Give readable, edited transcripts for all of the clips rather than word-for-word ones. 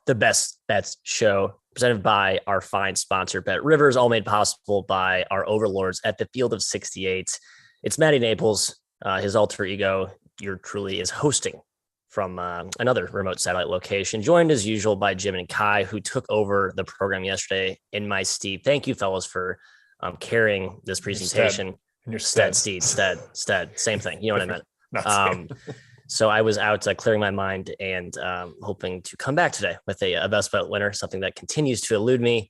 the Best Bets show, presented by our fine sponsor, BetRivers, all made possible by our overlords at the Field of 68. It's Matty Naples, his alter ego, your truly, is hosting from another remote satellite location, joined as usual by Jim and Kai, who took over the program yesterday in my stead. Thank you, fellas, for carrying this presentation. In your stead. Stead, same thing. You know what I meant? Not same. So I was out clearing my mind and hoping to come back today with a best bet winner, something that continues to elude me.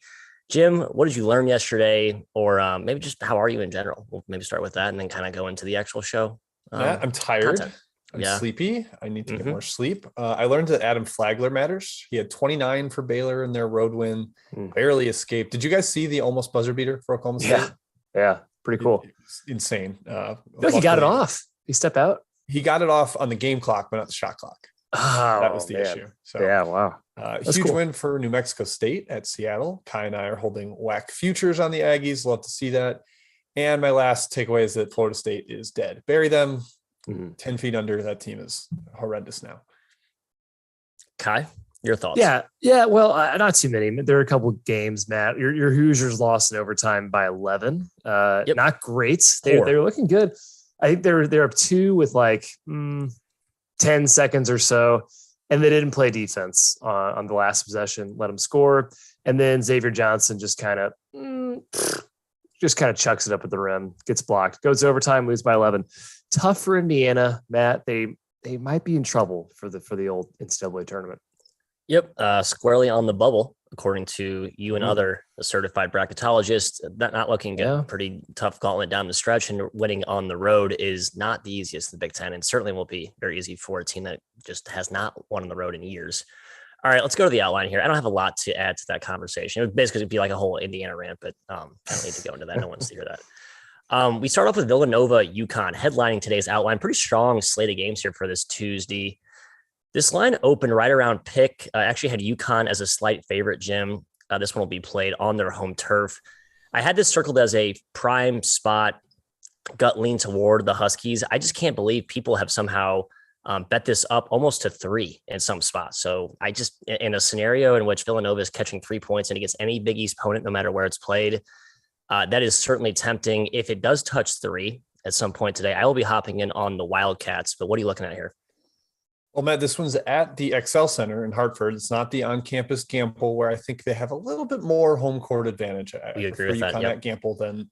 Jim, what did you learn yesterday? Or maybe just how are you in general? We'll maybe start with that and then kind of go into the actual show. I'm tired. Content. I'm sleepy. I need to get more sleep. I learned that Adam Flagler matters. He had 29 for Baylor in their road win, barely escaped. Did you guys see the almost buzzer beater for Oklahoma State? Yeah. Pretty cool. Insane. He got it off. He stepped out. He got it off on the game clock, but not the shot clock. That was the issue. So yeah, wow. Huge win for New Mexico State at Seattle. Kai and I are holding whack futures on the Aggies. Love to see that. And my last takeaway is that Florida State is dead. Bury them 10 feet under. That team is horrendous now. Kai, your thoughts? Yeah. Well, not too many. There are a couple of games, Matt. Your Hoosiers lost in overtime by 11. Not great. They were looking good. I think they're up 2 with 10 seconds or so, and they didn't play defense on the last possession, let them score. And then Xavier Johnson just kind of chucks it up at the rim, gets blocked, goes to overtime, lose by 11. Tough for Indiana, Matt. They might be in trouble for the old NCAA tournament. Yep. Squarely on the bubble, according to you and other certified bracketologists. Not looking good. Yeah. Pretty tough gauntlet down the stretch, and winning on the road is not the easiest in the Big Ten, and certainly won't be very easy for a team that just has not won on the road in years. All right, let's go to the outline here. I don't have a lot to add to that conversation. It would basically be like a whole Indiana rant, but I don't need to go into that. No one wants to hear that. We start off with Villanova-UConn headlining today's outline. Pretty strong slate of games here for this Tuesday. This line opened right around pick. Actually had UConn as a slight favorite, Jim. This one will be played on their home turf. I had this circled as a prime spot, gut lean toward the Huskies. I just can't believe people have somehow bet this up almost to 3 in some spots. So I just, in a scenario in which Villanova is catching 3 points and against any Big East opponent, no matter where it's played, that is certainly tempting. If it does touch 3 at some point today, I will be hopping in on the Wildcats. But what are you looking at here? Well, Matt, this one's at the Excel Center in Hartford. It's not the on-campus Gamble, where I think they have a little bit more home court advantage. I agree with that? Yep. At Gamble than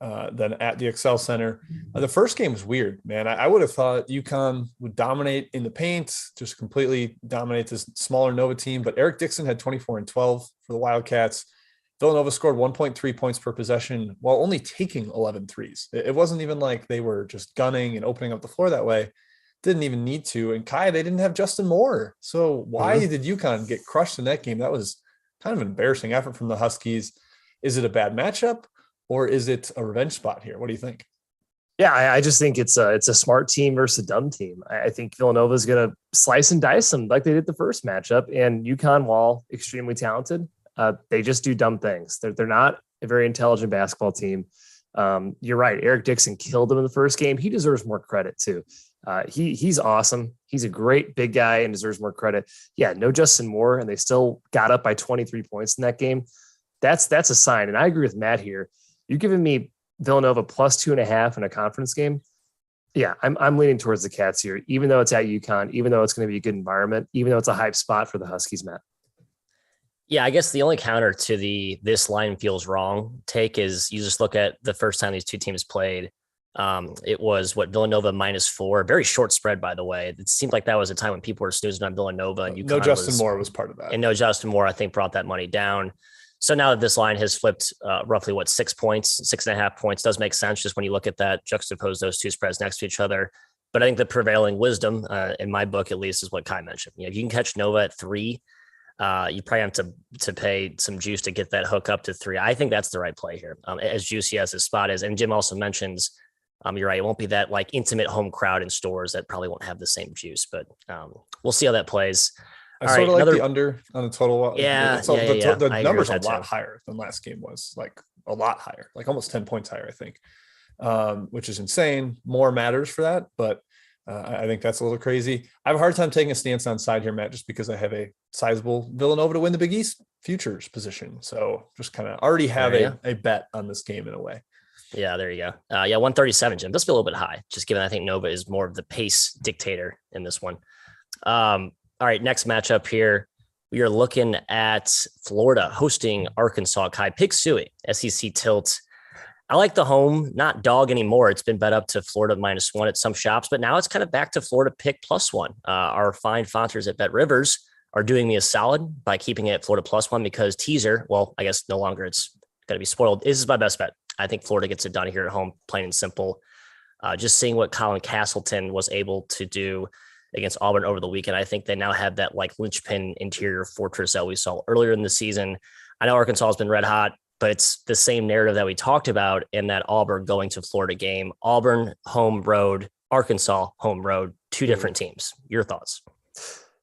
at the Excel Center. The first game was weird, man. I would have thought UConn would dominate in the paint, just completely dominate this smaller Nova team. But Eric Dixon had 24 and 12 for the Wildcats. Villanova scored 1.3 points per possession while only taking 11 threes. It wasn't even like they were just gunning and opening up the floor that way. Didn't even need to. And Kai, they didn't have Justin Moore. So why did UConn get crushed in that game? That was kind of an embarrassing effort from the Huskies. Is it a bad matchup or is it a revenge spot here? What do you think? Yeah, I just think it's a smart team versus a dumb team. I think Villanova is going to slice and dice them like they did the first matchup. And UConn, while extremely talented, they just do dumb things. They're not a very intelligent basketball team. You're right. Eric Dixon killed them in the first game. He deserves more credit too. He's awesome. He's a great big guy and deserves more credit. Yeah, no Justin Moore, and they still got up by 23 points in that game. That's a sign. And I agree with Matt here. You're giving me Villanova plus 2.5 in a conference game. Yeah, I'm leaning towards the Cats here, even though it's at UConn, even though it's going to be a good environment, even though it's a hype spot for the Huskies, Matt. Yeah, I guess the only counter to this line feels wrong take is you just look at the first time these two teams played. It was Villanova -4, very short spread, by the way. It seemed like that was a time when people were snoozing on Villanova, and no Justin Moore was part of that. And no Justin Moore, I think, brought that money down. So now that this line has flipped roughly 6 points, 6.5 points, does make sense just when you look at that, juxtapose those two spreads next to each other. But I think the prevailing wisdom, in my book at least, is what Kai mentioned. If you can catch Nova at 3, you probably have to pay some juice to get that hook up to 3. I think that's the right play here, as juicy as his spot is. And Jim also mentions, you're right, it won't be that intimate home crowd in stores that probably won't have the same juice, but we'll see how that plays. I sort of like the under on the total. Yeah, the number's a lot higher than last game was, a lot higher, almost 10 points higher, I think, which is insane. More matters for that, but I think that's a little crazy. I have a hard time taking a stance on side here, Matt, just because I have a sizable Villanova to win the Big East futures position. So just kind of already have a bet on this game in a way. Yeah, there you go. 137, Jim. This feels a little bit high, just given I think Nova is more of the pace dictator in this one. All right, next matchup here. We are looking at Florida hosting Arkansas. Kai, pick Suey, SEC tilt. I like the home, not dog anymore. It's been bet up to Florida -1 at some shops, but now it's kind of back to Florida pick +1. Our fine fonters at BetRivers are doing me a solid by keeping it at Florida +1 because teaser, well, I guess no longer it's going to be spoiled. This is my best bet. I think Florida gets it done here at home, plain and simple. Just seeing what Colin Castleton was able to do against Auburn over the weekend, I think they now have that like linchpin interior fortress that we saw earlier in the season. I know Arkansas has been red hot, but it's the same narrative that we talked about in that Auburn going to Florida game. Auburn home road, Arkansas home road, two different teams. Your thoughts?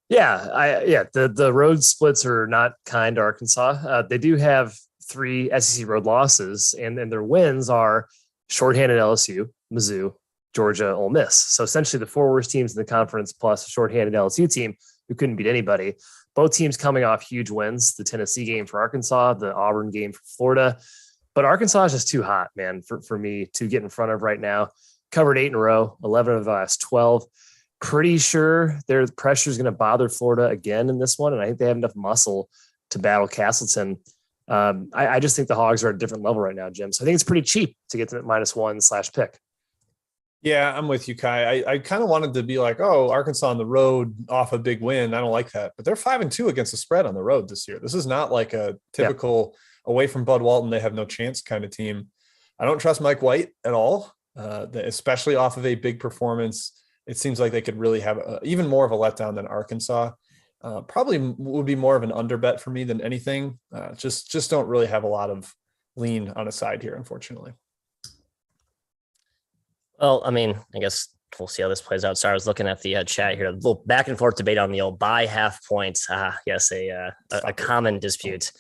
The road splits are not kind to Arkansas. They do have 3 SEC road losses, and their wins are shorthanded LSU, Mizzou, Georgia, Ole Miss. So essentially the 4 worst teams in the conference plus a shorthanded LSU team who couldn't beat anybody. Both teams coming off huge wins, the Tennessee game for Arkansas, the Auburn game for Florida. But Arkansas is just too hot, man, for me to get in front of right now. Covered 8 in a row, 11 of the last 12. Pretty sure their pressure is going to bother Florida again in this one, and I think they have enough muscle to battle Castleton. I just think the Hogs are at a different level right now, Jim. So I think it's pretty cheap to get them at -1/pick. Yeah, I'm with you, Kai. I kind of wanted to be like, oh, Arkansas on the road off a big win. I don't like that. But they're 5-2 against the spread on the road this year. This is not like a typical away from Bud Walton, they have no chance kind of team. I don't trust Mike White at all, especially off of a big performance. It seems like they could really have even more of a letdown than Arkansas. Probably would be more of an under bet for me than anything. Just don't really have a lot of lean on a side here, unfortunately. Well, I mean, I guess we'll see how this plays out. Sorry, I was looking at the chat here. A little back and forth debate on the old buy half points. Yes, a common dispute.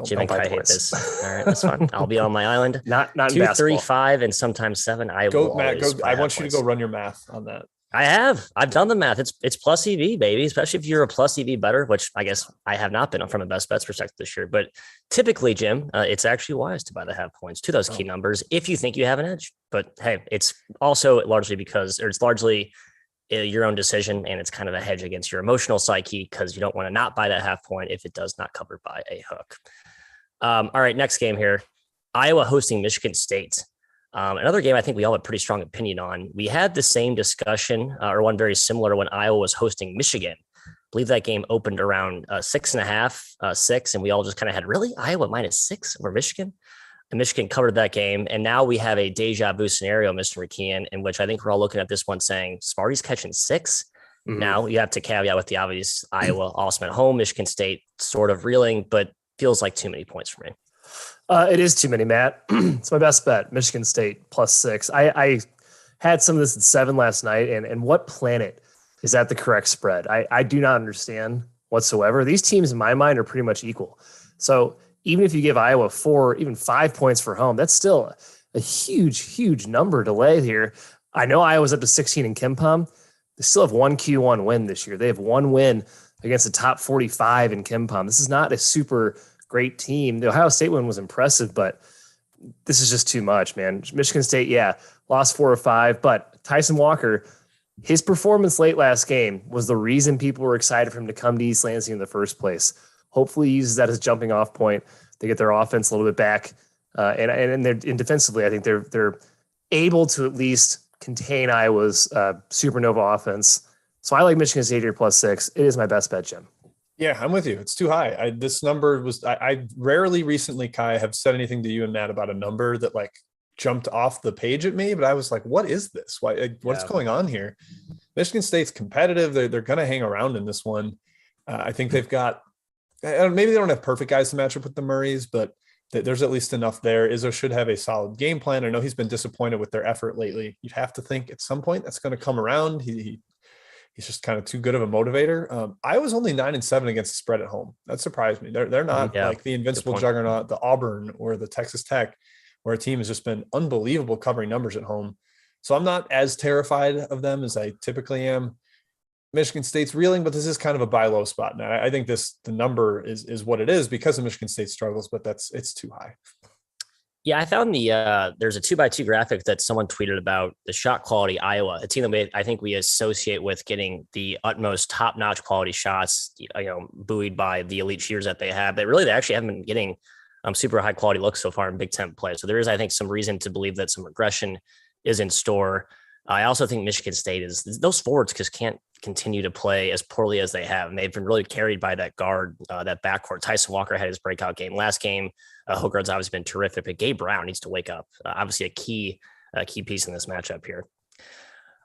Jim and Kai hate this. All right, that's fine. I'll be on my island. Not 2, 3, 5, and sometimes 7. I want you to go run your math on that. I've done the math. It's plus EV, baby, especially if you're a plus EV better, which I guess I have not been from a best bets perspective this year. But typically, Jim, it's actually wise to buy the half points to those key numbers if you think you have an edge. But hey, it's also largely your own decision, and it's kind of a hedge against your emotional psyche because you don't want to not buy that half point if it does not cover by a hook. All right, next game here. Iowa hosting Michigan State. Another game I think we all have a pretty strong opinion on. We had the same discussion or one very similar when Iowa was hosting Michigan. I believe that game opened around 6.5, 6, and we all just kind of had, really? Iowa -6 over Michigan? And Michigan covered that game, and now we have a deja vu scenario, Mr. McKeon, in which I think we're all looking at this one saying, Smarty's catching 6? Mm-hmm. Now you have to caveat with the obvious Iowa awesome at home, Michigan State sort of reeling, but feels like too many points for me. It is too many, Matt. It's my best bet. Michigan State +6. I had some of this at 7 last night, and what planet is that the correct spread? I do not understand whatsoever. These teams in my mind are pretty much equal. So even if you give Iowa 4, even 5 points for home, that's still a huge number to lay here. I know Iowa's up to 16 in KenPom. They still have 1 Q1 win this year. They have 1 win against the top 45 in KenPom. This is not a super great team. The Ohio State one was impressive, but this is just too much, man. Michigan State, lost 4 or 5, but Tyson Walker, his performance late last game was the reason people were excited for him to come to East Lansing in the first place. Hopefully he uses that as a jumping off point. They get their offense a little bit back. And defensively, I think they're able to at least contain Iowa's supernova offense. So I like Michigan State here +6. It is my best bet, Jim. Yeah, I'm with you. It's too high. This number was, I rarely recently, Kai, have said anything to you and Matt about a number that like jumped off the page at me, but I was like, what is this? What's going on here? Michigan State's competitive. They're going to hang around in this one. I think they've got, maybe they don't have perfect guys to match up with the Murrays, but there's at least enough there. Izzo should have a solid game plan. I know he's been disappointed with their effort lately. You'd have to think at some point that's going to come around. He's just kind of too good of a motivator. Iowa's only 9-7 against the spread at home. That surprised me. They're not like the invincible juggernaut, the Auburn or the Texas Tech, where a team has just been unbelievable covering numbers at home. So I'm not as terrified of them as I typically am. Michigan State's reeling, but this is kind of a buy low spot. And I think the number is what it is because of Michigan State struggles, but it's too high. Yeah, I found there's a 2x2 graphic that someone tweeted about the shot quality Iowa, a team that I think we associate with getting the utmost top-notch quality shots, buoyed by the elite cheers that they have. But really, they actually haven't been getting super high quality looks so far in Big Ten play. So there is, I think, some reason to believe that some regression is in store. I also think Michigan State is those forwards just can't continue to play as poorly as they have. And they've been really carried by that guard, that backcourt. Tyson Walker had his breakout game last game. Hogard's obviously been terrific, but Gabe Brown needs to wake up. Obviously a key piece in this matchup here.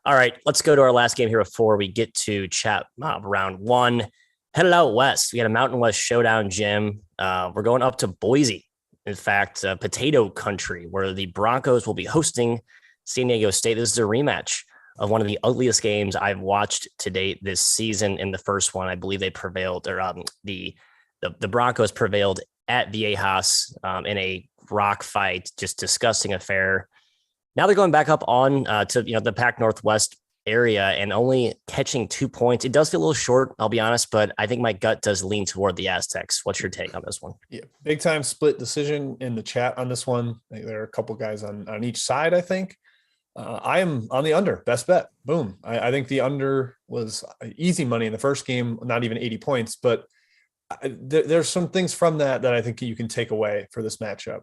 All right, let's go to our last game here before we get to chat round one. Headed out west. We had a Mountain West showdown, Jim. We're going up to Boise. In fact, potato country, where the Broncos will be hosting San Diego State. This is a rematch of one of the ugliest games I've watched to date this season. In the first one, I believe they prevailed, or the Broncos prevailed at Viejas in a rock fight, just disgusting affair. Now they're going back up on to the Pac Northwest area and only catching 2 points. It does feel a little short, I'll be honest, but I think my gut does lean toward the Aztecs. What's your take on this one? Yeah, big time split decision in the chat on this one. There are a couple guys on each side, I think. I am on the under. Best bet. Boom. I think the under was easy money in the first game, not even 80 points, but there's some things from that I think you can take away for this matchup.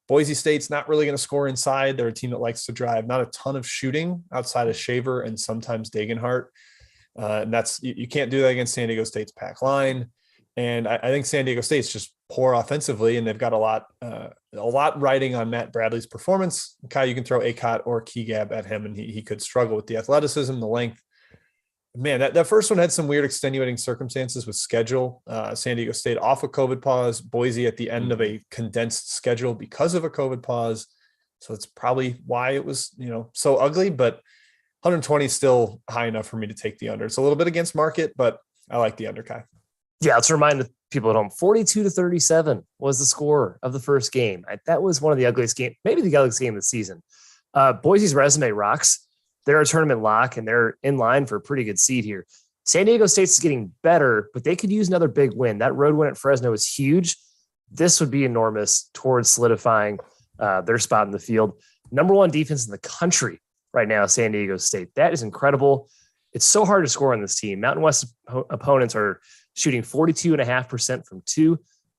Boise State's not really going to score inside. They're a team that likes to drive, not a ton of shooting outside of Shaver and sometimes Dagenhart. And that's, you can't do that against San Diego State's pack line. And I think San Diego State's just poor offensively, and they've got a lot riding on Matt Bradley's performance. Kai, you can throw Acott or Kegab at him, and he could struggle with the athleticism, the length. Man, that first one had some weird extenuating circumstances with schedule. San Diego State off a COVID pause, Boise at the end of a condensed schedule because of a COVID pause. So it's probably why it was, so ugly, but 120 is still high enough for me to take the under. It's a little bit against market, but I like the under, Kai. Yeah, let's remind the people at home, 42-37 was the score of the first game. That was one of the ugliest games, maybe the ugliest game of the season. Boise's resume rocks. They're a tournament lock, and they're in line for a pretty good seed here. San Diego State's getting better, but they could use another big win. That road win at Fresno was huge. This would be enormous towards solidifying their spot in the field. Number one defense in the country right now, San Diego State. That is incredible. It's so hard to score on this team. Mountain West opponents are shooting 42.5% from two.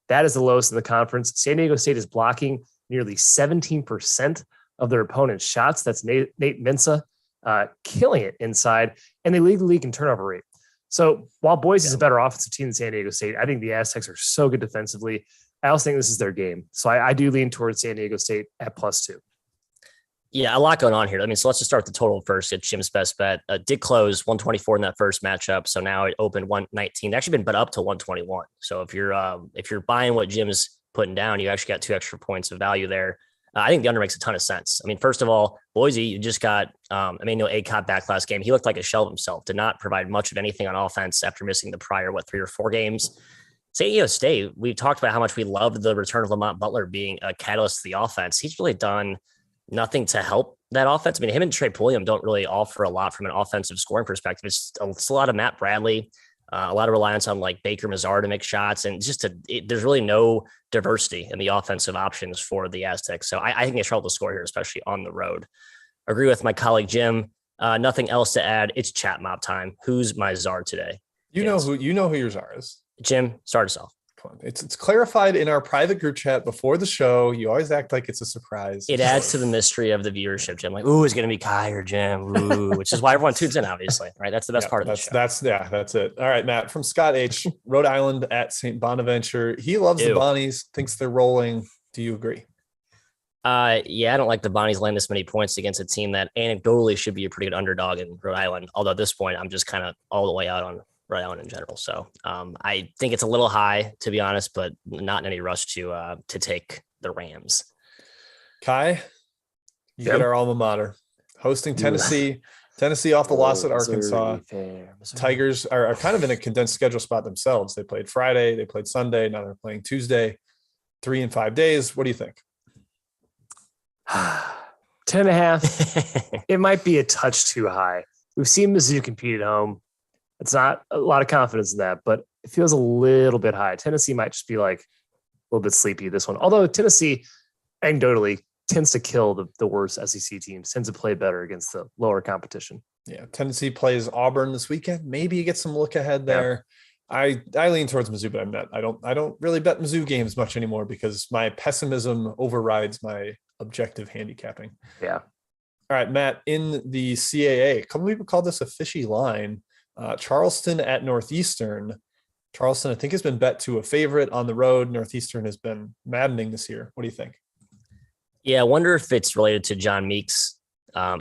That is the lowest in the conference. San Diego State is blocking nearly 17% of their opponent's shots. That's Nate Mensah. Killing it inside, and they lead the league in turnover rate. So while Boise is a better offensive team than San Diego State, I think the Aztecs are so good defensively. I also think this is their game. So I do lean towards San Diego State at +2. Yeah, a lot going on here. So let's just start with the total first. It's Jim's best bet. Did close 124 in that first matchup. So now it opened 119. Actually been bet up to 121. So if you're buying what Jim's putting down, you actually got 2 extra points of value there. I think the under makes a ton of sense. First of all, Boise, you just got, Acott back last game. He looked like a shell of himself, did not provide much of anything on offense after missing the prior, 3 or 4 games. San Diego State, we talked about how much we loved the return of Lamont Butler being a catalyst to the offense. He's really done nothing to help that offense. Him and Trey Pulliam don't really offer a lot from an offensive scoring perspective. It's a lot of Matt Bradley, a lot of reliance on Baker Mazar to make shots, and there's really no diversity in the offensive options for the Aztecs. So I think they struggle to score here, especially on the road. Agree with my colleague Jim. Nothing else to add. It's chat mob time. Who's my czar today? You know who your czar is. Jim, start us off. Come on. It's clarified in our private group chat before the show. You always act like it's a surprise. It adds to the mystery of the viewership, Jim. Ooh, it's going to be Kai or Jim. Ooh, which is why everyone tunes in, obviously, right? That's the best part of the show. That's it. All right, Matt, from Scott H., Rhode Island at St. Bonaventure. He loves the Bonnies, thinks they're rolling. Do you agree? Yeah, I don't like the Bonnies laying this many points against a team that anecdotally should be a pretty good underdog in Rhode Island. Although at this point, I'm just kind of all the way out on Rhode Island in general. So I think it's a little high, to be honest, but not in any rush to take the Rams. Kai, you get our alma mater. Hosting Tennessee. Tennessee off the loss at Arkansas. Tigers are kind of in a condensed schedule spot themselves. They played Friday, they played Sunday, now they're playing Tuesday. 3 in 5 days. What do you think? 10.5. It might be a touch too high. We've seen Mizzou compete at home. It's not a lot of confidence in that, but it feels a little bit high. Tennessee might just be like a little bit sleepy this one. Although Tennessee, anecdotally, tends to kill the worst SEC teams, tends to play better against the lower competition. Yeah, Tennessee plays Auburn this weekend. Maybe you get some look ahead there. Yeah. I lean towards Mizzou, but I'm not. I don't really bet Mizzou games much anymore because my pessimism overrides my objective handicapping. Yeah. All right, Matt, in the CAA, a couple people called this a fishy line. Charleston at Northeastern. Charleston, I think, has been bet to a favorite on the road. Northeastern has been maddening this year. What do you think? Yeah, I wonder if it's related to John Meek's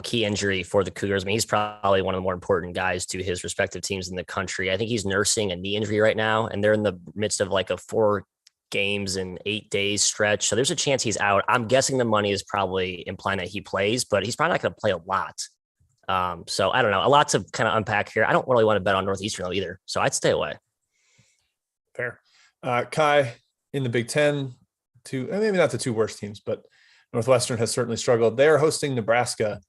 key injury for the Cougars. I mean, he's probably one of the more important guys to his respective teams in the country. I think he's nursing a knee injury right now, and they're in the midst of like a 4 games in 8 days stretch. So there's a chance he's out. I'm guessing the money is probably implying that he plays, but he's probably not going to play a lot. So I don't know. A lot to kind of unpack here. I don't really want to bet on Northeastern either, so I'd stay away. Fair. Kai, in the Big Ten, maybe not the 2 worst teams, but Northwestern has certainly struggled. They're hosting Nebraska.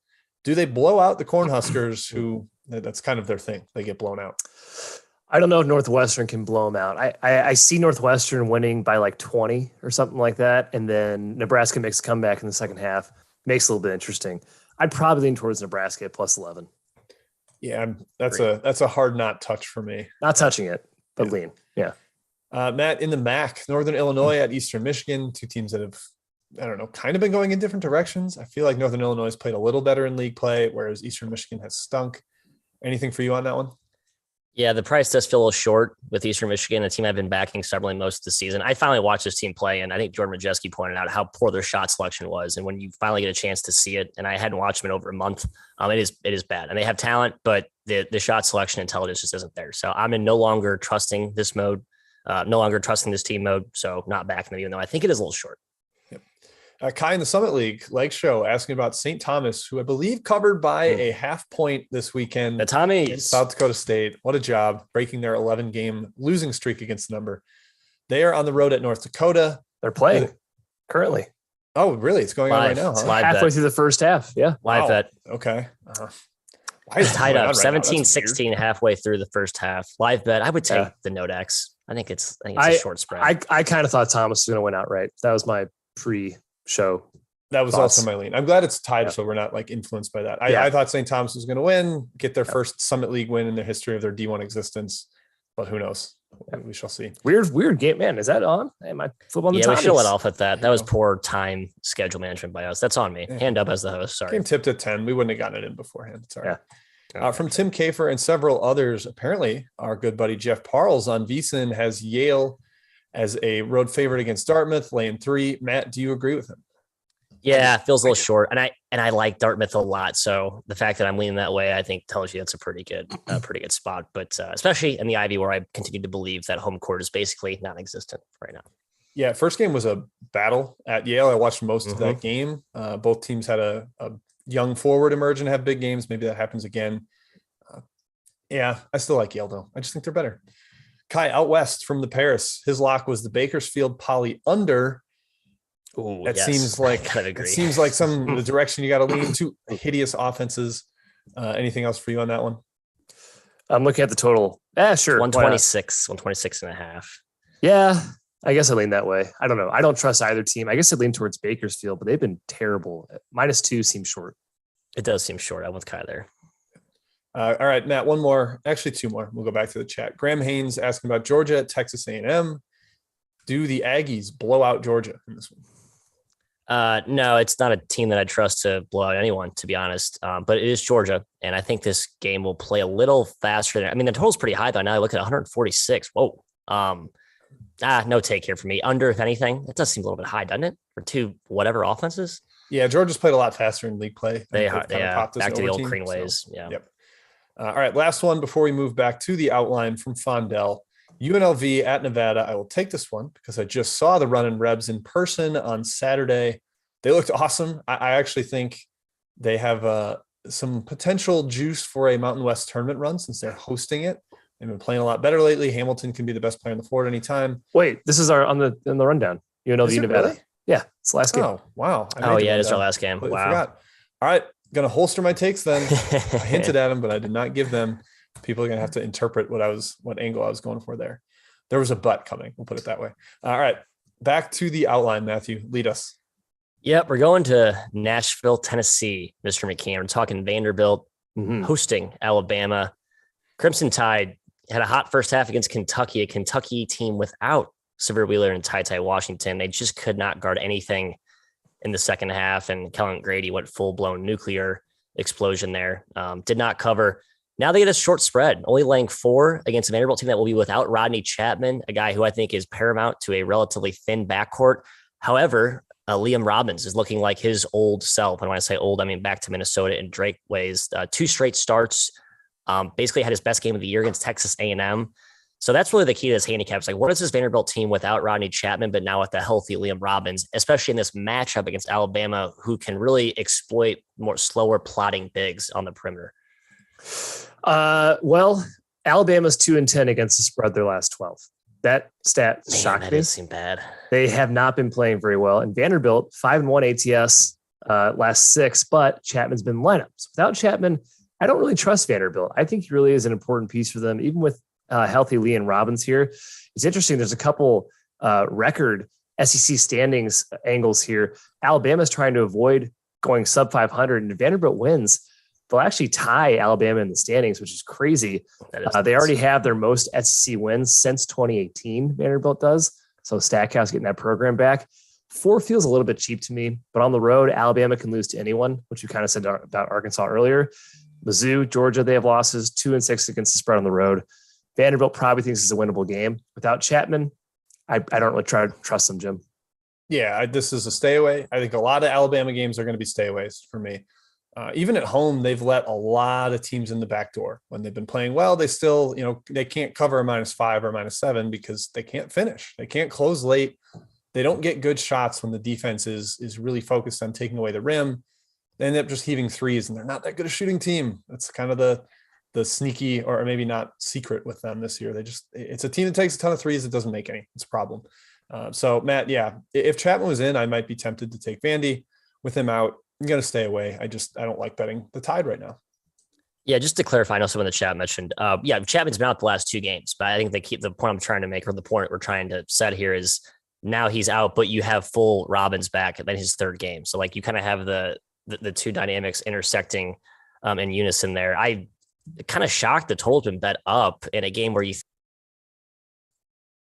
Do they blow out the Cornhuskers, who that's kind of their thing? They get blown out. I don't know if Northwestern can blow them out. I see Northwestern winning by like 20 or something like that. And then Nebraska makes a comeback in the second half. Makes it a little bit interesting. I'd probably lean towards Nebraska at +11. Yeah, that's a hard not touch for me. Not touching it, but lean. Yeah. Matt, in the MAC, Northern Illinois at Eastern Michigan, 2 teams that have, I don't know, kind of been going in different directions. I feel like Northern Illinois has played a little better in league play, whereas Eastern Michigan has stunk. Anything for you on that one? Yeah, the price does feel a little short with Eastern Michigan, a team I've been backing stubbornly most of the season. I finally watched this team play, and I think Jordan Majeski pointed out how poor their shot selection was. And when you finally get a chance to see it, and I hadn't watched them in over a month, it is bad. And they have talent, but the shot selection intelligence just isn't there. So I'm in no longer trusting this mode, no longer trusting this team mode. So not backing them, even though I think it is a little short. Kai in the Summit League, Leg Show, asking about St. Thomas, who I believe covered by a half point this weekend. The Tommies. South Dakota State. What a job breaking their 11-game losing streak against the number. They are on the road at North Dakota. They're playing currently. Oh, really? It's going on right now, huh? Halfway through the first half. Yeah. Live bet. Okay. Why is it tied up 17-16 halfway through the first half? Live bet. I would take the Nodex. I think it's a short spread. I kind of thought Thomas was going to win outright. That was my pre-show. That was also my lean. I'm glad it's tied, so we're not like influenced by that. I thought St. Thomas was going to win, get their first Summit League win in the history of their D1 existence, but who knows? We shall see. Weird game, man. Is that on? Am I flip on the we should let off at that. That was poor time schedule management by us. That's on me. Hand up as the host. Sorry. Game tipped at 10. We wouldn't have gotten it in beforehand. It's all right. Yeah. From Tim Kafer and several others, apparently our good buddy Jeff Parles on VSiN has Yale as a road favorite against Dartmouth, laying 3. Matt, do you agree with him? Yeah, it feels a little short, and I like Dartmouth a lot. So the fact that I'm leaning that way, I think, tells you that's a pretty good spot. But especially in the Ivy, where I continue to believe that home court is basically non-existent right now. Yeah, first game was a battle at Yale. I watched most of that game. Both teams had a young forward emerge and have big games. Maybe that happens again. I still like Yale though. I just think they're better. Kai, out west from the Paris, his lock was the Bakersfield Poly under. Ooh, that seems like some of the direction you got to lean. 2 hideous offenses. Anything else for you on that one? I'm looking at the total. Sure. 126 and a half. Yeah, I guess I lean that way. I don't know. I don't trust either team. I guess I lean towards Bakersfield, but they've been terrible. -2 seems short. It does seem short. I went with Kai there. All right, Matt, one more. Actually, 2 more. We'll go back to the chat. Graham Haynes asking about Georgia at Texas A&M. Do the Aggies blow out Georgia in this one? No, it's not a team that I trust to blow out anyone, to be honest. But it is Georgia, and I think this game will play a little faster. The total's pretty high though. Now I look at 146. Whoa. No take here for me. Under, if anything, it does seem a little bit high, doesn't it? For 2 whatever offenses. Yeah, Georgia's played a lot faster in league play. They back to the old Crean ways. So, yeah. Yep. All right, last one before we move back to the outline from Fondell. UNLV at Nevada. I will take this one because I just saw the Runnin' Rebs in person on Saturday. They looked awesome. I actually think they have some potential juice for a Mountain West tournament run since they're hosting it. They've been playing a lot better lately. Hamilton can be the best player on the floor at any time. Wait, this is on the rundown. UNLV Nevada. Really? Yeah, it's the last game. Oh, wow. It is our last game. Wow. All right, gonna holster my takes then. I hinted at them, but I did not give them. People are gonna have to interpret what angle I was going for there. There was a but coming. We'll put it that way. All right, back to the outline. Matthew, lead us. Yep, we're going to Nashville, Tennessee, Mr. McKeon. We're talking Vanderbilt hosting Alabama. Crimson Tide had a hot first half against Kentucky, a Kentucky team without Severe Wheeler and Ty Washington. They just could not guard anything in the second half, and Kellen Grady went full-blown nuclear explosion there. Did not cover. Now they get a short spread, only laying 4 against a Vanderbilt team that will be without Rodney Chapman, a guy who I think is paramount to a relatively thin backcourt. However, Liam Robbins is looking like his old self. And when I say old, I mean back to Minnesota in Drake ways. 2 straight starts, basically had his best game of the year against Texas A&M. So that's really the key to this handicap. It's like, what is this Vanderbilt team without Rodney Chapman, but now with the healthy Liam Robbins, especially in this matchup against Alabama, who can really exploit more slower plotting bigs on the perimeter? Well, Alabama's 2-10 against the spread their last 12. That stat shocked me. That does seem bad. They have not been playing very well. And Vanderbilt, 5-1 ATS last 6, but Chapman's been lineups. Without Chapman, I don't really trust Vanderbilt. I think he really is an important piece for them, even with healthy Liam Robbins here. It's interesting. There's a couple record SEC standings angles here. Alabama's trying to avoid going sub 500, and if Vanderbilt wins, they'll actually tie Alabama in the standings, which is crazy. They already have their most SEC wins since 2018. Vanderbilt does. So Stackhouse getting that program back. 4 feels a little bit cheap to me, but on the road, Alabama can lose to anyone, which you kind of said about Arkansas earlier. Mizzou, Georgia, they have losses 2-6 against the spread on the road. Vanderbilt probably thinks it's a winnable game. Without Chapman, I don't really try to trust them, Jim. Yeah, this is a stay away. I think a lot of Alabama games are going to be stay aways for me. Even at home, they've let a lot of teams in the back door. When they've been playing well, they still, they can't cover a -5 or -7 because they can't finish. They can't close late. They don't get good shots when the defense is really focused on taking away the rim. They end up just heaving threes, and they're not that good a shooting team. That's kind of the sneaky, or maybe not secret with them this year. It's a team that takes a ton of threes that doesn't make any. It's a problem. So Matt, yeah, if Chapman was in, I might be tempted to take Vandy. With him out, I'm going to stay away. I don't like betting the Tide right now. Yeah, just to clarify, I know someone in the chat mentioned, Chapman's been out the last 2 games, but I think the point I'm trying to make, or the point we're trying to set here, is now he's out, but you have full Robbins back, and then his 3rd game. So like you kind of have the 2 dynamics intersecting in unison there. I kind of shocked the total's been bet up in a game where you.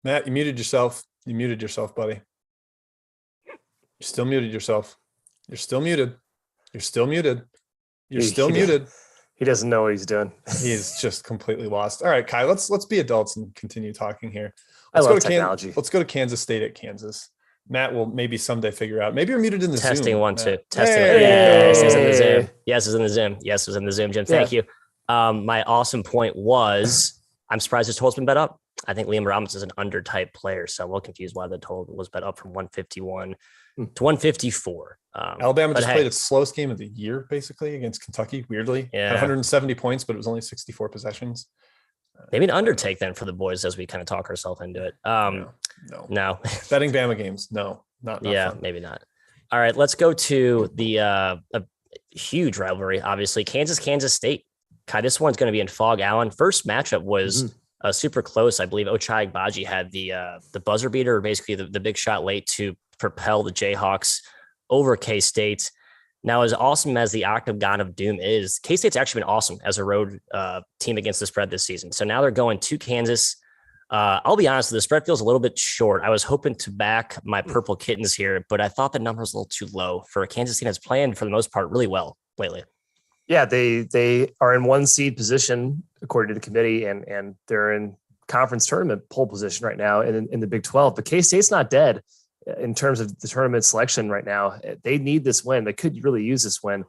Matt, you muted yourself. You muted yourself, buddy. You still muted yourself. You're still muted. You're still muted. You're still muted. He doesn't know what he's doing. He is just completely lost. All right, Kai, let's be adults and continue talking here. I love technology. Let's go to Kansas State at Kansas. Matt will maybe someday figure out. Maybe you're muted in the testing Zoom. One, two. Matt. Testing. Hey. Yes, it's in the Zoom. Yes, it's in the Zoom. Yes, it was in the Zoom, Jim. Thank you. My awesome point was, I'm surprised his total's been bet up. I think Liam Robbins is an under type player, so I'm a little confused why the total was bet up from 151 to 154. Alabama just played its slowest game of the year, basically, against Kentucky, weirdly. Yeah. Had 170 points, but it was only 64 possessions. Maybe an undertake then for the boys as we kind of talk ourselves into it. No. Betting Bama games, no. Not fun. Maybe not. All right, let's go to the a huge rivalry, obviously. Kansas State. Kai, this one's going to be in Fog Allen. First matchup was super close. I believe Ochai Agbaji had the buzzer beater, or basically the big shot late to propel the Jayhawks over K-State. Now, as awesome as the Octagon of Doom is, K-State's actually been awesome as a road team against the spread this season. So now they're going to Kansas. I'll be honest, the spread feels a little bit short. I was hoping to back my Purple Kittens here, but I thought the number was a little too low for a Kansas team that's playing, for the most part, really well lately. Yeah, they are in 1 seed position, according to the committee, and they're in conference tournament pole position right now in the Big 12. But K-State's not dead in terms of the tournament selection right now. They need this win. They could really use this win.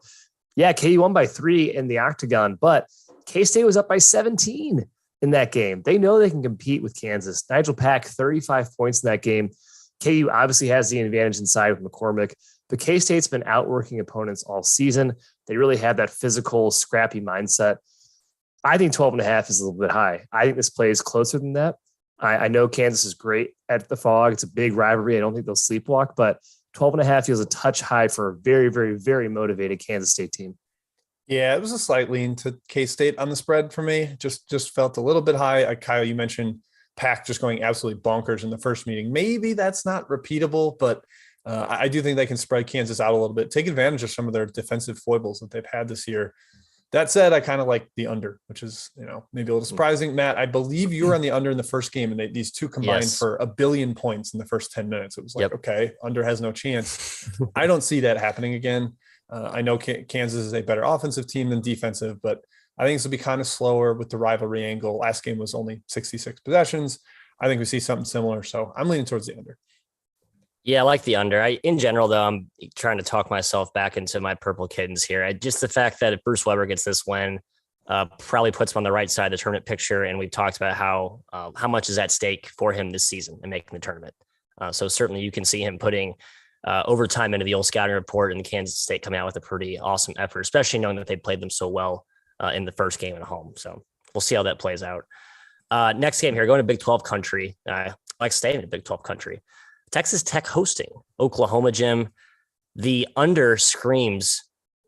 Yeah, KU won by 3 in the Octagon, but K-State was up by 17 in that game. They know they can compete with Kansas. Nigel Pack, 35 points in that game. KU obviously has the advantage inside with McCormick, but K-State's been outworking opponents all season. They really have that physical, scrappy mindset. I think 12.5 is a little bit high. I think this play is closer than that. I know Kansas is great at the Fog. It's a big rivalry. I don't think they'll sleepwalk, but 12.5 feels a touch high for a very, very, very motivated Kansas State team. Yeah, it was a slight lean to K-State on the spread for me. Just felt a little bit high. Kyle, you mentioned Pack just going absolutely bonkers in the first meeting. Maybe that's not repeatable, but I do think they can spread Kansas out a little bit, take advantage of some of their defensive foibles that they've had this year. That said, I kind of like the under, which is, maybe a little surprising. Matt, I believe you were on the under in the first game, and these two combined for 1 billion points in the first 10 minutes. It was like, okay, under has no chance. I don't see that happening again. I know Kansas is a better offensive team than defensive, but I think this will be kind of slower with the rivalry angle. Last game was only 66 possessions. I think we see something similar. So I'm leaning towards the under. Yeah, I like the under. In general, though, I'm trying to talk myself back into my purple kittens here. Just the fact that if Bruce Weber gets this win, probably puts him on the right side of the tournament picture. And we've talked about how much is at stake for him this season and making the tournament. So certainly you can see him putting overtime into the old scouting report, and Kansas State coming out with a pretty awesome effort, especially knowing that they played them so well in the first game at home. So we'll see how that plays out. Next game here, going to Big 12 country. I like staying in Big 12 country. Texas Tech hosting Oklahoma, Jim. The under screams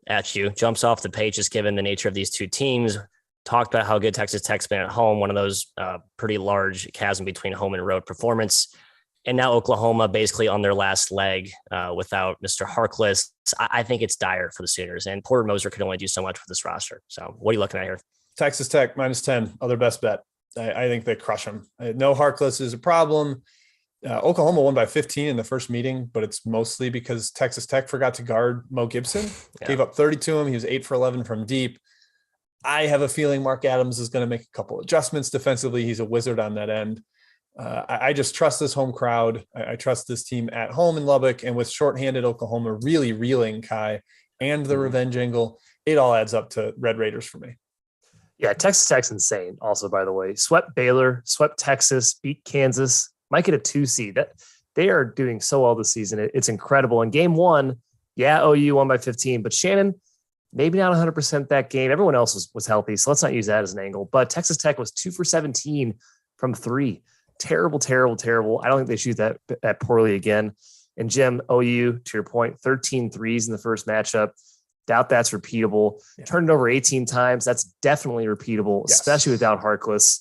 at you, jumps off the page, just given the nature of these two teams. Talked about how good Texas Tech's been at home, one of those pretty large chasm between home and road performance. And now Oklahoma basically on their last leg without Mr. Harkless. I think it's dire for the Sooners, and Porter Moser could only do so much with this roster. So what are you looking at here? Texas Tech -10, other best bet. I think they crush them. No Harkless is a problem. Oklahoma won by 15 in the first meeting, but it's mostly because Texas Tech forgot to guard Mo Gibson. Gave up 30 to him. He was 8 for 11 from deep. I have a feeling Mark Adams is going to make a couple adjustments defensively. He's a wizard on that end. I just trust this home crowd. I trust this team at home in Lubbock, and with shorthanded Oklahoma really reeling, Kai, and the revenge angle, it all adds up to Red Raiders for me. Yeah, Texas Tech's insane. Also, by the way, swept Baylor, swept Texas, beat Kansas. Might get a 2 seed. That they are doing so well this season. It's incredible. In game one, OU won by 15, but Shannon, maybe not 100% that game. Everyone else was healthy, so let's not use that as an angle. But Texas Tech was 2 for 17 from 3. Terrible. I don't think they shoot that poorly again. And Jim, OU, to your point, 13 threes in the first matchup. Doubt that's repeatable. Yeah. Turned it over 18 times. That's definitely repeatable, especially without Harkless.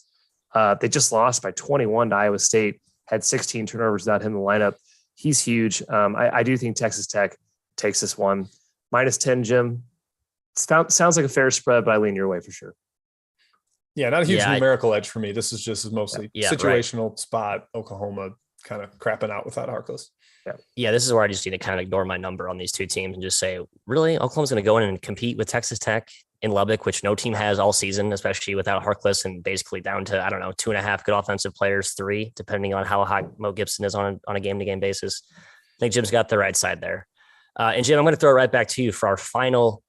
They just lost by 21 to Iowa State. Had 16 turnovers without him in the lineup. He's huge. I do think Texas Tech takes this one. -10, Jim. Sounds like a fair spread, but I lean your way for sure. Yeah, not a huge numerical edge for me. This is just mostly situational spot. Oklahoma kind of crapping out without Harkless. Yeah, this is where I just need to kind of ignore my number on these two teams and just say, really, Oklahoma's going to go in and compete with Texas Tech in Lubbock, which no team has all season, especially without Harkless, and basically down to, 2.5 good offensive players, 3, depending on how high Mo Gibson is on a game-to-game basis. I think Jim's got the right side there. And Jim, I'm going to throw it right back to you for our final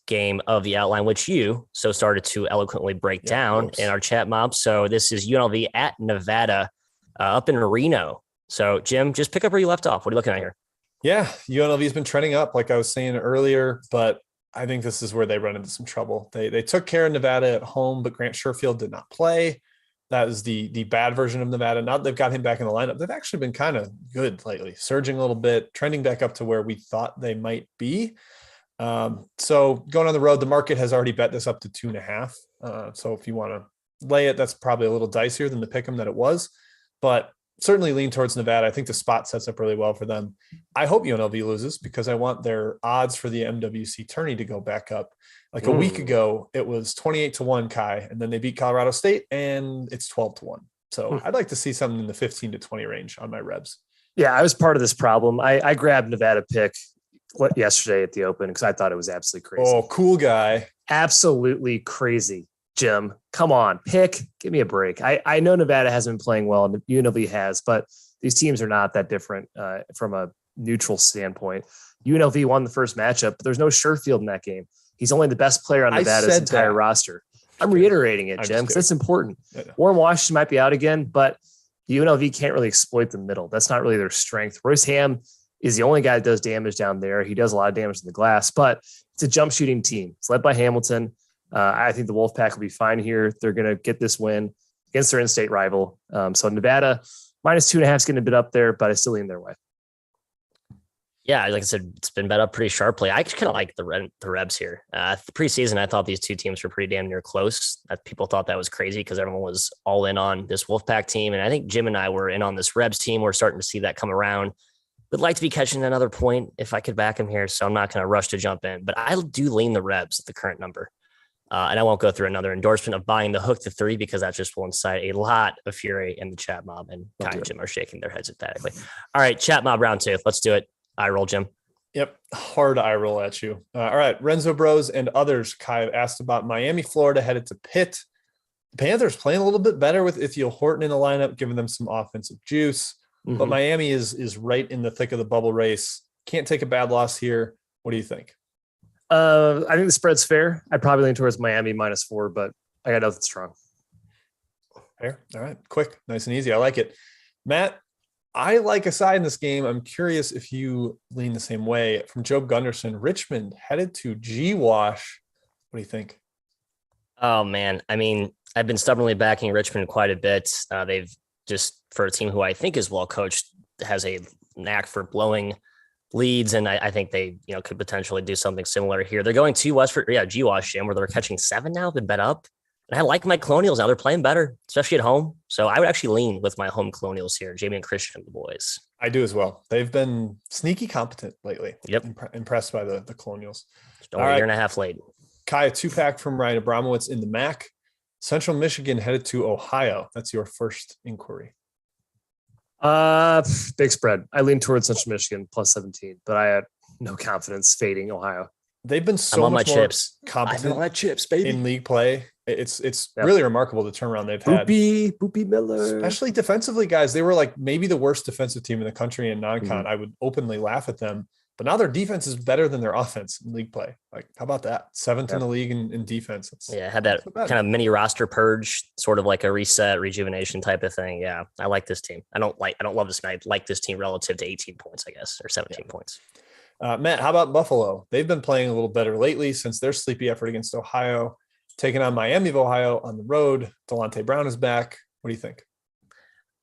game of the outline, which you started to eloquently break down in our chat mob. So this is UNLV at Nevada up in Reno. So Jim, just pick up where you left off. What are you looking at here? Yeah, UNLV has been trending up, like I was saying earlier, but I think this is where they run into some trouble. They took care of Nevada at home, but Grant Sherfield did not play. That is the bad version of Nevada. Now that they've got him back in the lineup, they've actually been kind of good lately, surging a little bit, trending back up to where we thought they might be. So going on the road, the market has already bet this up to 2.5. So if you want to lay it, that's probably a little dicier than the pick 'em that it was, but certainly lean towards Nevada. I think the spot sets up really well for them. I hope UNLV loses because I want their odds for the MWC tourney to go back up. Like a week ago, it was 28-1, Kai, and then they beat Colorado State and it's 12-1. So I'd like to see something in the 15 to 20 range on my Rebs. Yeah, I was part of this problem. I grabbed Nevada pick yesterday at the Open because I thought it was absolutely crazy. Oh, cool guy. Absolutely crazy. Jim, come on, give me a break. I know Nevada hasn't been playing well and UNLV has, but these teams are not that different from a neutral standpoint. UNLV won the first matchup, but there's no Sherfield in that game. He's only the best player on Nevada's entire roster. I'm reiterating it, Jim, because that's important. Warren Washington might be out again, but UNLV can't really exploit the middle. That's not really their strength. Royce Ham is the only guy that does damage down there. He does a lot of damage in the glass, but it's a jump shooting team. It's led by Hamilton. I think the Wolfpack will be fine here. They're going to get this win against their in-state rival. So Nevada -2.5 is getting a bit up there, but I still lean their way. Yeah, like I said, it's been bet up pretty sharply. I kind of like the Rebs here. The preseason, I thought these two teams were pretty damn near close. People thought that was crazy because everyone was all in on this Wolfpack team. And I think Jim and I were in on this Rebs team. We're starting to see that come around. Would like to be catching another point if I could back him here. So I'm not going to rush to jump in. But I do lean the Rebs at the current number. And I won't go through another endorsement of buying the hook to 3 because that just will incite a lot of fury in the chat mob. And Kai and Jim are shaking their heads emphatically. All right, chat mob round 2. Let's do it. Eye roll, Jim. Yep. Hard eye roll at you. All right. Renzo Bros and others, Kai, have asked about Miami, Florida, headed to Pitt. The Panthers playing a little bit better with Ithiel Horton in the lineup, giving them some offensive juice. But Miami is right in the thick of the bubble race. Can't take a bad loss here. What do you think? I think the spread's fair. I'd probably lean towards Miami -4, but I got nothing strong. Fair. All right. Quick, nice and easy. I like it. Matt, I like a side in this game. I'm curious if you lean the same way. From Joe Gunderson, Richmond headed to G-Wash. What do you think? Oh, man. I mean, I've been stubbornly backing Richmond quite a bit. They've just, for a team who I think is well coached, has a knack for blowing leads, and I think they could potentially do something similar here. They're going to G-Wash, Jim, where they're catching 7 now. Been bet up. And I like my Colonials now. They're playing better, especially at home. So I would actually lean with my home Colonials here. Jamie and Christian, the boys. I do as well. They've been sneaky competent lately. Yep. Impressed by the Colonials. All right. A year and a half late. Kai, a 2-pack from Ryan Abramowitz in the MAC. Central Michigan headed to Ohio. That's your first inquiry. Big spread. I lean towards Central Michigan +17, but I had no confidence fading Ohio. They've been so much more competent I'm on my chips, baby. in league play. It's really remarkable the turnaround they've had. Boopy Miller. Especially defensively, guys. They were like maybe the worst defensive team in the country in non-con. I would openly laugh at them. But now their defense is better than their offense in league play. Like, how about that? 7th in the league in defense. Had that kind of mini roster purge, sort of like a reset, rejuvenation type of thing. Yeah, I like this team. I don't love this. I like this team relative to 18 points, I guess, or 17 points. Matt, how about Buffalo? They've been playing a little better lately since their sleepy effort against Ohio, taking on Miami of Ohio on the road. Delonte Brown is back. What do you think?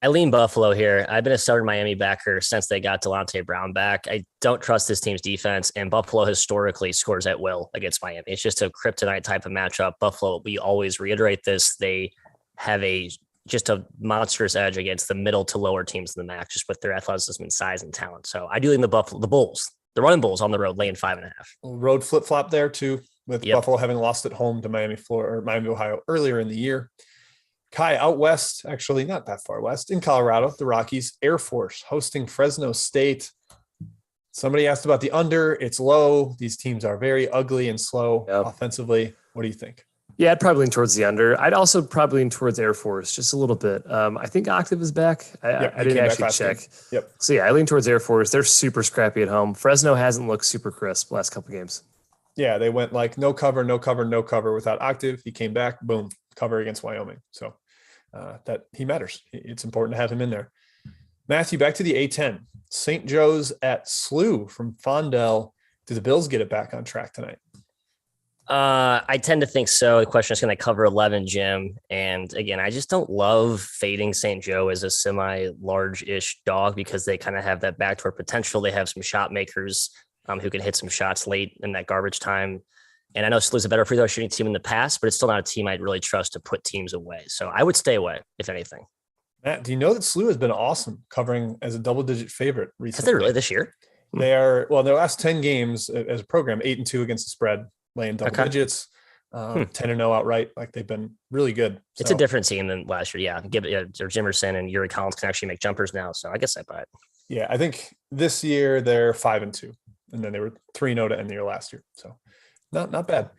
I lean Buffalo here. I've been a stubborn Miami backer since they got Delonte Brown back. I don't trust this team's defense, and Buffalo historically scores at will against Miami. It's just a kryptonite type of matchup. Buffalo, we always reiterate this. They have just a monstrous edge against the middle to lower teams in the MAC, just with their athleticism and size and talent. So I do lean the Bulls. The running Bulls on the road, laying 5.5. Road flip-flop there too, with Buffalo having lost at home to Miami, Florida, or Miami, Ohio earlier in the year. Kai, out west, actually not that far west, in Colorado, the Rockies, Air Force hosting Fresno State. Somebody asked about the under. It's low. These teams are very ugly and slow offensively. What do you think? Yeah, I'd probably lean towards the under. I'd also probably lean towards Air Force just a little bit. I think Octave is back. I didn't actually check. Yep. So yeah, I lean towards Air Force. They're super scrappy at home. Fresno hasn't looked super crisp last couple games. Yeah, they went like no cover without Octave. He came back, boom, cover against Wyoming. So that he matters. It's important to have him in there. Matthew, back to the A10. St. Joe's at SLU from Fondell. Do the Bills get it back on track tonight? I tend to think so. The question is going to cover 11, Jim. And again, I just don't love fading St. Joe as a semi-large-ish dog because they kind of have that backdoor potential. They have some shot makers who can hit some shots late in that garbage time. And I know SLU's a better free throw shooting team in the past, but it's still not a team I'd really trust to put teams away. So I would stay away, if anything. Matt, do you know that SLU has been awesome covering as a double-digit favorite recently? Has they really this year? They are, well, their last 10 games as a program, 8-2 against the spread, laying double digits, 10-0 outright. Like they've been really good. It's a different team than last year. Yeah. Jimerson and Yuri Collins can actually make jumpers now. So I guess I buy it. Yeah. I think this year they're 5-2, and then they were 3-0 to end the year last year. So not bad.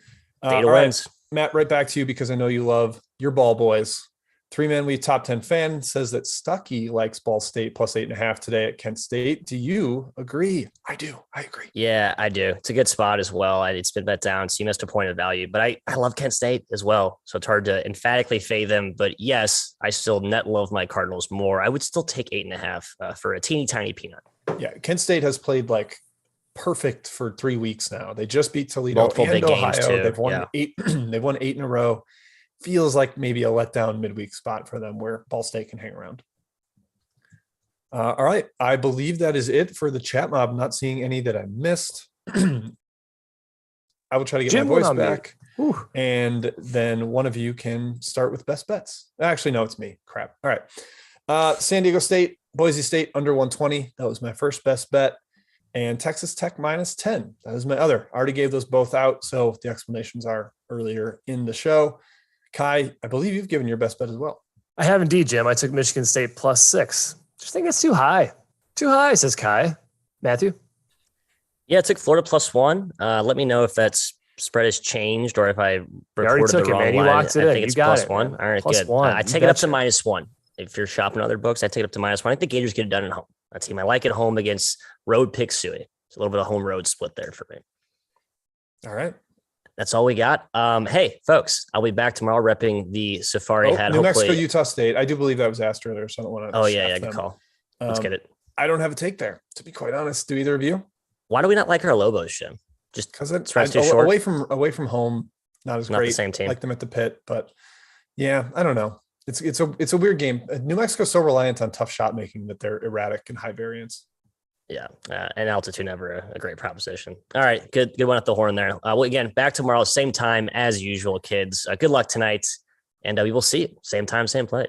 Data wins. Right, Matt, right back to you because I know you love your ball boys. 3-Man Week Top 10 fan says that Stuckey likes Ball State plus 8.5 today at Kent State. Do you agree? I do. I agree. Yeah, I do. It's a good spot as well. It's been bet down, so you missed a point of value. But I love Kent State as well, so it's hard to emphatically fade them. But yes, I still net love my Cardinals more. I would still take 8.5 for a teeny tiny peanut. Yeah, Kent State has played like perfect for 3 weeks now. They just beat Toledo Multiple and big Ohio. games too. They've won 8. They've won 8 in a row. Feels like maybe a letdown midweek spot for them where Ball State can hang around. All right. I believe that is it for the chat mob. I'm not seeing any that I missed. I will try to get my voice back. And then one of you can start with best bets. Actually, no, it's me. Crap. All right. San Diego State, Boise State under 120. That was my first best bet. And Texas Tech -10. That was my other. I already gave those both out. So the explanations are earlier in the show. Kai, I believe you've given your best bet as well. I have indeed, Jim. I took Michigan State +6. Just think it's too high. Too high, says Kai. Matthew? Yeah, I took Florida +1. Let me know if that's spread has changed or if I reported the wrong line. I think it's +1. All right, good. I take it up to -1. If you're shopping other books, I take it up to -1. I think the Gators get it done at home. That team I like at home against road Pick-Suey. It's a little bit of home road split there for me. All right. That's all we got. Hey, folks, I'll be back tomorrow repping the Safari hat. New Mexico, Utah State. I do believe that was asked earlier, so I don't want to. Oh, yeah, good call. Let's get it. I don't have a take there, to be quite honest. Do either of you? Why do we not like our Lobos, Jim? Just because it's too short? Away from home, not as great. The same team. Like them at the pit, but yeah, I don't know. It's a weird game. New Mexico's so reliant on tough shot making that they're erratic and high variance. Yeah, and altitude never a great proposition. All right, good one at the horn there. Well, again, back tomorrow, same time as usual, kids. Good luck tonight, and we will see you same time, same place.